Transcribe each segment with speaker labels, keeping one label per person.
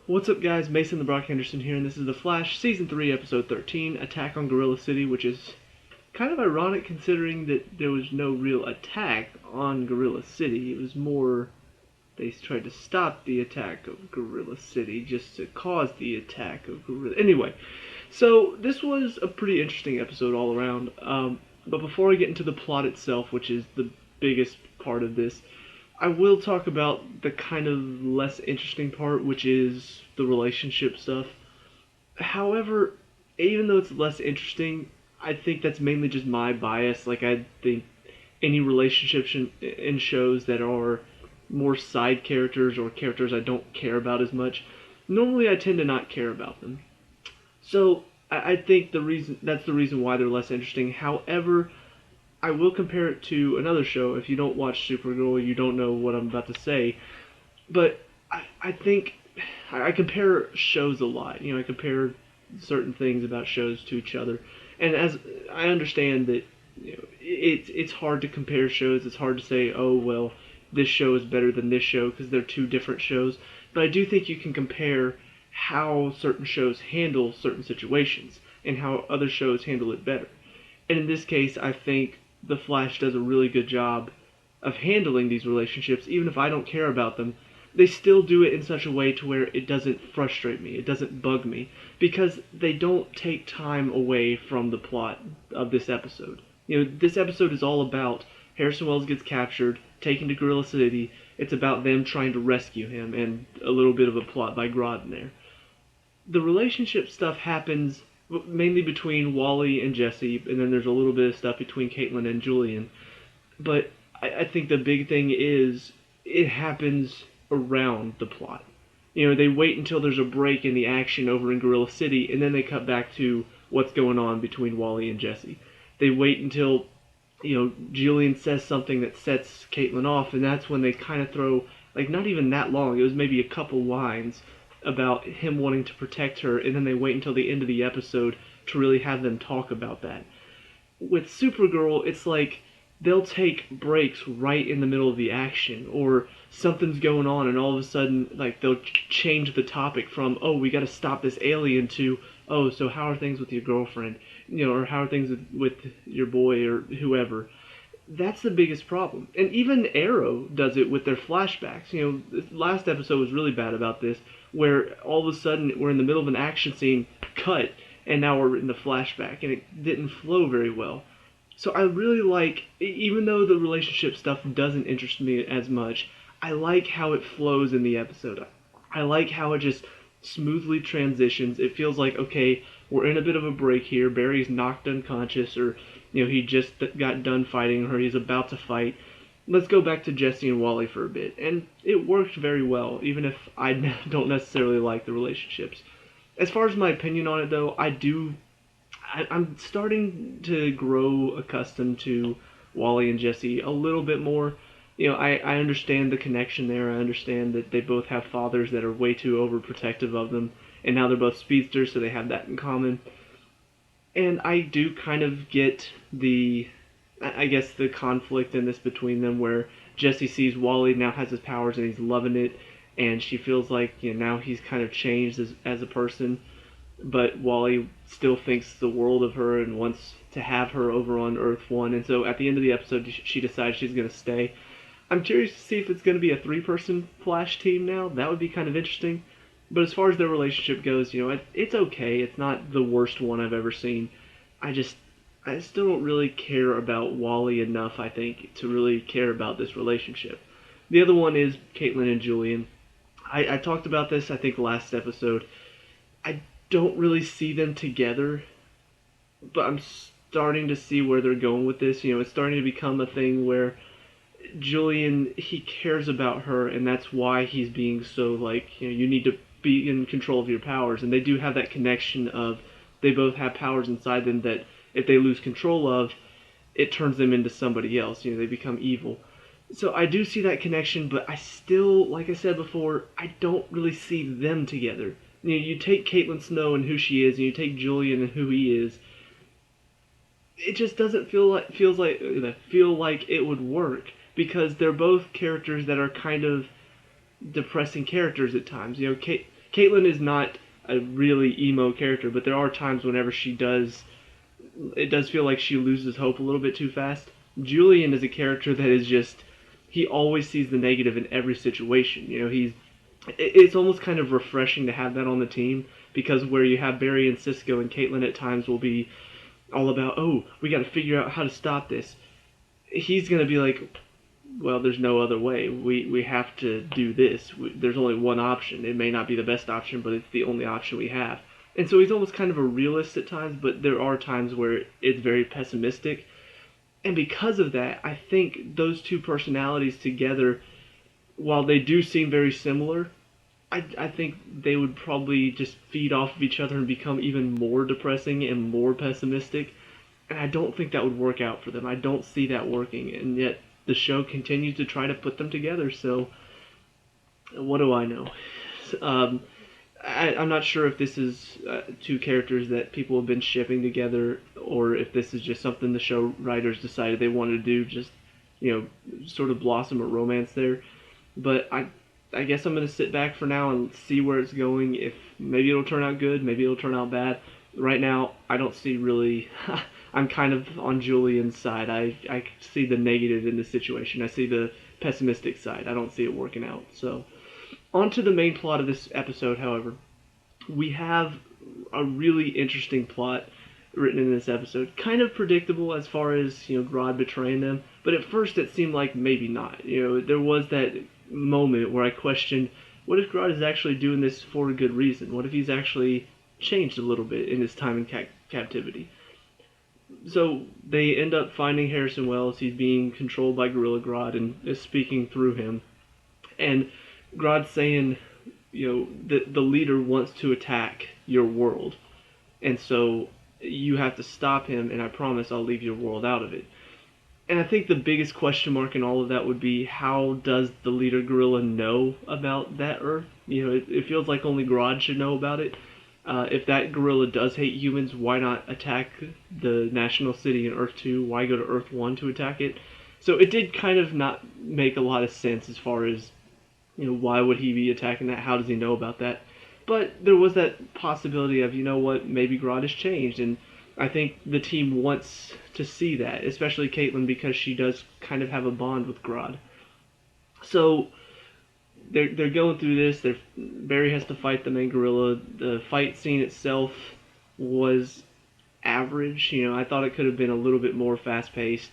Speaker 1: What's up, guys? Mason the Brock Henderson here, and this is The Flash, Season 3, Episode 13, Attack on Gorilla City, which is kind of ironic considering that there was no real attack on Gorilla City. It was more they tried to stop the attack of Gorilla City just to cause the attack of Gorilla... Anyway, so this was a pretty interesting episode all around, but before I get into the plot itself, which is the biggest part of this, I will talk about the kind of less interesting part, which is the relationship stuff. However, even though it's less interesting, I think that's mainly just my bias. Like, I think any relationships in shows that are more side characters or characters I don't care about as much, normally I tend to not care about them. So, I think that's the reason why they're less interesting. However, I will compare it to another show. If you don't watch Supergirl, you don't know what I'm about to say. But I think I compare shows a lot. I compare certain things about shows to each other. And as I understand that it's hard to compare shows. It's hard to say, oh, well, this show is better than this show because they're two different shows. But I do think you can compare how certain shows handle certain situations and how other shows handle it better. And in this case, I think The Flash does a really good job of handling these relationships. Even if I don't care about them, they still do it in such a way to where it doesn't frustrate me, it doesn't bug me, because they don't take time away from the plot of this episode. This episode is all about Harrison Wells gets captured, taken to Gorilla City. It's about them trying to rescue him, and a little bit of a plot by Grodd in there. The relationship stuff happens mainly between Wally and Jesse, and then there's a little bit of stuff between Caitlin and Julian. But I think the big thing is it happens around the plot. They wait until there's a break in the action over in Gorilla City, and then they cut back to what's going on between Wally and Jesse. They wait until, Julian says something that sets Caitlin off, and that's when they kind of throw, not even that long, it was maybe a couple lines about him wanting to protect her, and then they wait until the end of the episode to really have them talk about that. With Supergirl, it's like they'll take breaks right in the middle of the action, or something's going on and all of a sudden they'll change the topic from, oh, we gotta stop this alien, to, oh, so how are things with your girlfriend, or how are things with your boy or whoever. That's the biggest problem. And even Arrow does it with their flashbacks. The last episode was really bad about this, where all of a sudden we're in the middle of an action scene, cut, and now we're in the flashback, and it didn't flow very well. So I really like, even though the relationship stuff doesn't interest me as much, I like how it flows in the episode. I like how it just smoothly transitions. It feels like, okay, we're in a bit of a break here. Barry's knocked unconscious, or he just got done fighting her. He's about to fight. Let's go back to Jesse and Wally for a bit. And it worked very well, even if I don't necessarily like the relationships. As far as my opinion on it, though, I'm starting to grow accustomed to Wally and Jesse a little bit more. I understand the connection there. I understand that they both have fathers that are way too overprotective of them. And now they're both speedsters, so they have that in common. And I do kind of get the conflict in this between them, where Jesse sees Wally now has his powers and he's loving it, and she feels like now he's kind of changed as a person, but Wally still thinks the world of her and wants to have her over on Earth 1, and so at the end of the episode she decides she's going to stay. I'm curious to see if it's going to be a 3-person Flash team now. That would be kind of interesting. But as far as their relationship goes, it's okay. It's not the worst one I've ever seen. I still don't really care about Wally enough, I think, to really care about this relationship. The other one is Caitlin and Julian. I talked about this, I think, last episode. I don't really see them together, but I'm starting to see where they're going with this. It's starting to become a thing where Julian, he cares about her, and that's why he's being so, you need to be in control of your powers. And they do have that connection of they both have powers inside them that if they lose control of, it turns them into somebody else. They become evil. So I do see that connection, but I still, like I said before, I don't really see them together. You take Caitlin Snow and who she is, and you take Julian and who he is. It just doesn't feel like it would work, because they're both characters that are kind of depressing characters at times. Caitlyn is not a really emo character, but there are times whenever she does, it does feel like she loses hope a little bit too fast. Julian is a character that is just, he always sees the negative in every situation. It's almost kind of refreshing to have that on the team, because where you have Barry and Cisco and Caitlyn at times will be all about, oh, we got to figure out how to stop this. He's going to be like, well, there's no other way. We have to do this. There's only one option. It may not be the best option, but it's the only option we have. And so he's almost kind of a realist at times, but there are times where it's very pessimistic. And because of that, I think those two personalities together, while they do seem very similar, I think they would probably just feed off of each other and become even more depressing and more pessimistic. And I don't think that would work out for them. I don't see that working. And yet the show continues to try to put them together. So what do I know? I'm not sure if this is two characters that people have been shipping together, or if this is just something the show writers decided they wanted to do, just, sort of blossom a romance there. But I guess I'm going to sit back for now and see where it's going. If maybe it'll turn out good, maybe it'll turn out bad. Right now, I don't see really. I'm kind of on Julian's side. I see the negative in the situation. I see the pessimistic side. I don't see it working out. So, on to the main plot of this episode, however. We have a really interesting plot written in this episode. Kind of predictable as far as, Grodd betraying them. But at first it seemed like maybe not. There was that moment where I questioned, what if Grodd is actually doing this for a good reason? What if he's actually changed a little bit in his time in captivity? So they end up finding Harrison Wells. He's being controlled by Gorilla Grodd and is speaking through him. And Grodd's saying, the leader wants to attack your world. And so you have to stop him, and I promise I'll leave your world out of it. And I think the biggest question mark in all of that would be, how does the leader Gorilla know about that Earth? It feels like only Grodd should know about it. If that gorilla does hate humans, why not attack the national city in Earth 2? Why go to Earth 1 to attack it? So it did kind of not make a lot of sense as far as, why would he be attacking that? How does he know about that? But there was that possibility of, maybe Grodd has changed. And I think the team wants to see that, especially Caitlyn, because she does kind of have a bond with Grodd. So they're going through this. Barry has to fight the main gorilla. The fight scene itself was average. I thought it could have been a little bit more fast-paced.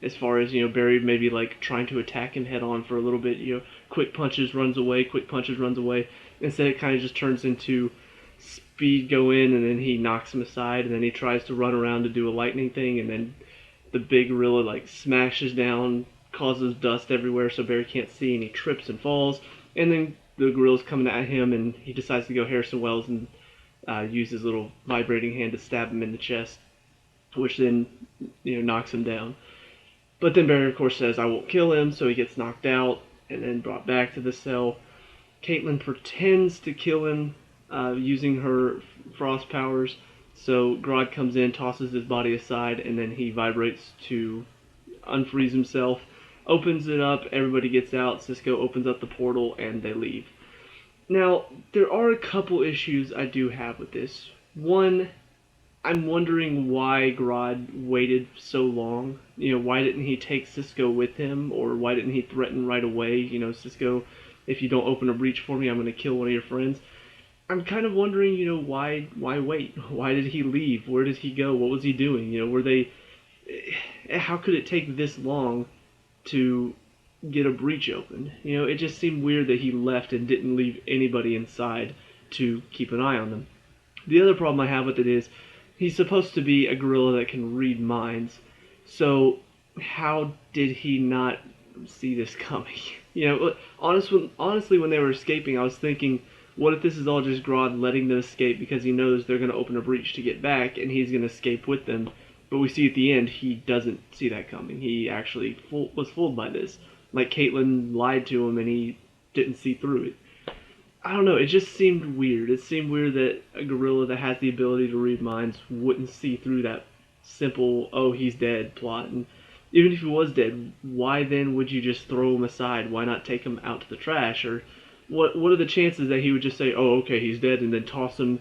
Speaker 1: As far as, Barry maybe like trying to attack him head on for a little bit. Quick punches, runs away. Quick punches, runs away. Instead, it kind of just turns into speed go in, and then he knocks him aside, and then he tries to run around to do a lightning thing, and then the big gorilla like smashes down, causes dust everywhere so Barry can't see, and he trips and falls, and then the gorilla's coming at him, and he decides to go Harrison Wells and use his little vibrating hand to stab him in the chest, which then knocks him down. But then Barry, of course, says, I won't kill him, so he gets knocked out and then brought back to the cell. Caitlyn pretends to kill him using her frost powers, so Grodd comes in, tosses his body aside, and then he vibrates to unfreeze himself, opens it up, everybody gets out, Cisco opens up the portal, and they leave. Now, there are a couple issues I do have with this. One, I'm wondering why Grodd waited so long. Why didn't he take Cisco with him, or why didn't he threaten right away? Cisco, if you don't open a breach for me, I'm going to kill one of your friends. I'm kind of wondering, why wait? Why did he leave? Where did he go? What was he doing? How could it take this long to get a breach open? It just seemed weird that he left and didn't leave anybody inside to keep an eye on them. The other problem I have with it is, he's supposed to be a gorilla that can read minds, so how did he not see this coming? Honestly, when they were escaping, I was thinking, what if this is all just Grodd letting them escape because he knows they're going to open a breach to get back, and he's going to escape with them? But we see at the end, he doesn't see that coming. He actually was fooled by this. Like, Caitlyn lied to him, and he didn't see through it. I don't know, it just seemed weird. It seemed weird that a gorilla that has the ability to read minds wouldn't see through that simple, oh, he's dead plot. And even if he was dead, why then would you just throw him aside? Why not take him out to the trash, or what are the chances that he would just say, "Oh, okay, he's dead," and then toss him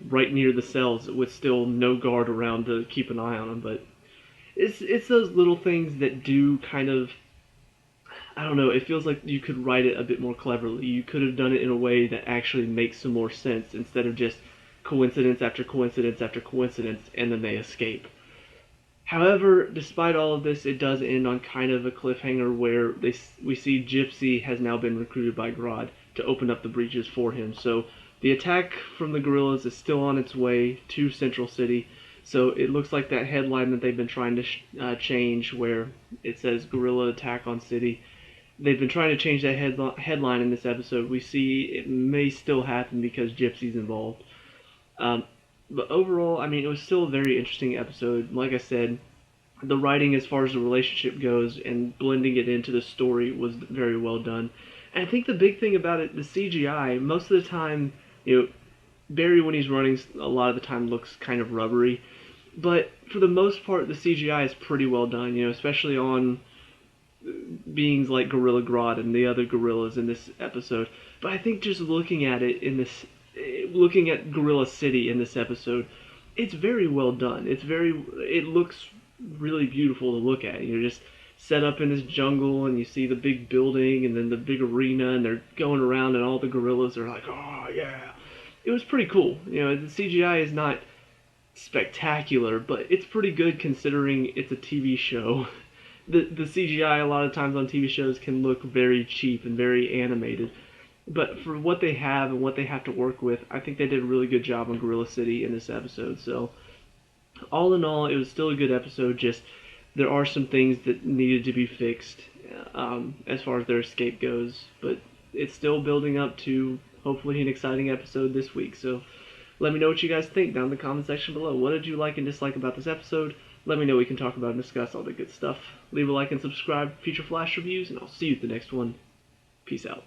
Speaker 1: right near the cells with still no guard around to keep an eye on him? But it's those little things that do kind of, I don't know. It feels like you could write it a bit more cleverly. You could have done it in a way that actually makes some more sense instead of just coincidence after coincidence after coincidence, and then they escape. However, despite all of this, it does end on kind of a cliffhanger where we see Gypsy has now been recruited by Grodd to open up the breaches for him. So the attack from the guerrillas is still on its way to Central City. So it looks like that headline that they've been trying to change, where it says "Guerrilla Attack on City," they've been trying to change that headline in this episode. We see it may still happen because Gypsy's involved. Um, but overall, I mean, it was still a very interesting episode. Like I said, the writing as far as the relationship goes and blending it into the story was very well done. And I think the big thing about it, the CGI, most of the time, Barry, when he's running, a lot of the time looks kind of rubbery. But for the most part, the CGI is pretty well done, especially on beings like Gorilla Grodd and the other gorillas in this episode. But I think just looking at it looking at Gorilla City in this episode, it's very well done. It looks really beautiful to look at. You're just set up in this jungle, and you see the big building and then the big arena, and they're going around, and all the gorillas are like, "Oh yeah." It was pretty cool. The CGI is not spectacular, but it's pretty good considering it's a TV show. The CGI a lot of times on TV shows can look very cheap and very animated. But for what they have and what they have to work with, I think they did a really good job on Gorilla City in this episode. So, all in all, it was still a good episode. Just there are some things that needed to be fixed as far as their escape goes. But it's still building up to hopefully an exciting episode this week. So, let me know what you guys think down in the comment section below. What did you like and dislike about this episode? Let me know. We can talk about and discuss all the good stuff. Leave a like and subscribe for future Flash reviews, and I'll see you at the next one. Peace out.